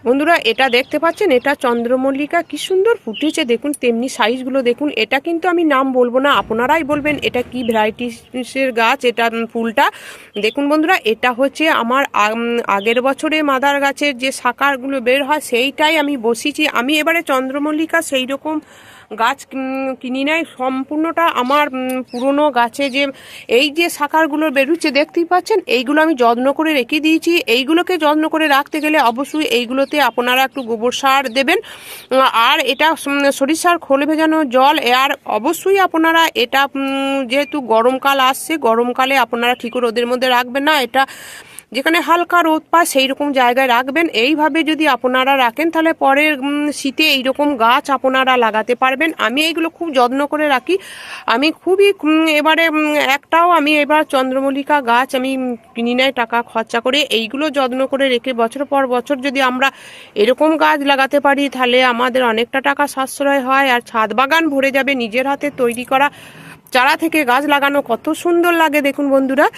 বন্ধুরা এটা দেখতে পাচ্ছেন, এটা চন্দ্রমল্লিকা, কি সুন্দর ফুটেছে দেখুন, তেমনি সাইজগুলো দেখুন। এটা কিন্তু আমি নাম বলবো না, আপনারাই বলবেন এটা কি ভ্যারাইটিসের গাছ, এটা ফুলটা দেখুন। বন্ধুরা এটা হচ্ছে আমার আগের বছরে মাদার গাছের যে শাখাগুলো বের হয় সেইটাই আমি বসিয়েছি। আমি এবারে চন্দ্রমল্লিকা সেই রকম গাছ কিনি নাই, সম্পূর্ণটা আমার পুরনো গাছে যে এই যে শাখাগুলো বেরোচ্ছে দেখতেই পাচ্ছেন, এইগুলো আমি যত্ন করে রেখে দিয়েছি। এইগুলোকে যত্ন করে রাখতে গেলে অবশ্যই এইগুলোতে আপনারা একটু গোবর সার দেবেন, আর এটা সরিষার খোল ভেজানো জল। আর অবশ্যই আপনারা এটা যেহেতু গরমকাল আসছে, গরমকালে আপনারা ঠিক রোদের মধ্যে রাখবেন না, এটা যেখানে হালকা রোদ পায় সেই রকম জায়গায় রাখবেন। এইভাবে যদি আপনারা রাখেন তাহলে পরের শীতে এইরকম গাছ আপনারা লাগাতে পারবেন। আমি এইগুলো খুব যত্ন করে রাখি। আমি খুবই এবারে একটাও আমি এবার চন্দ্রমল্লিকা গাছ আমি কিনি নাই টাকা খরচা করে, এইগুলো যত্ন করে রেখে বছর পর বছর যদি আমরা এরকম গাছ লাগাতে পারি তাহলে আমাদের অনেকটা টাকা সাশ্রয় হয়, আর ছাদ বাগান ভরে যাবে। নিজের হাতে তৈরি করা চারা থেকে গাছ লাগানো কত সুন্দর লাগে দেখুন বন্ধুরা।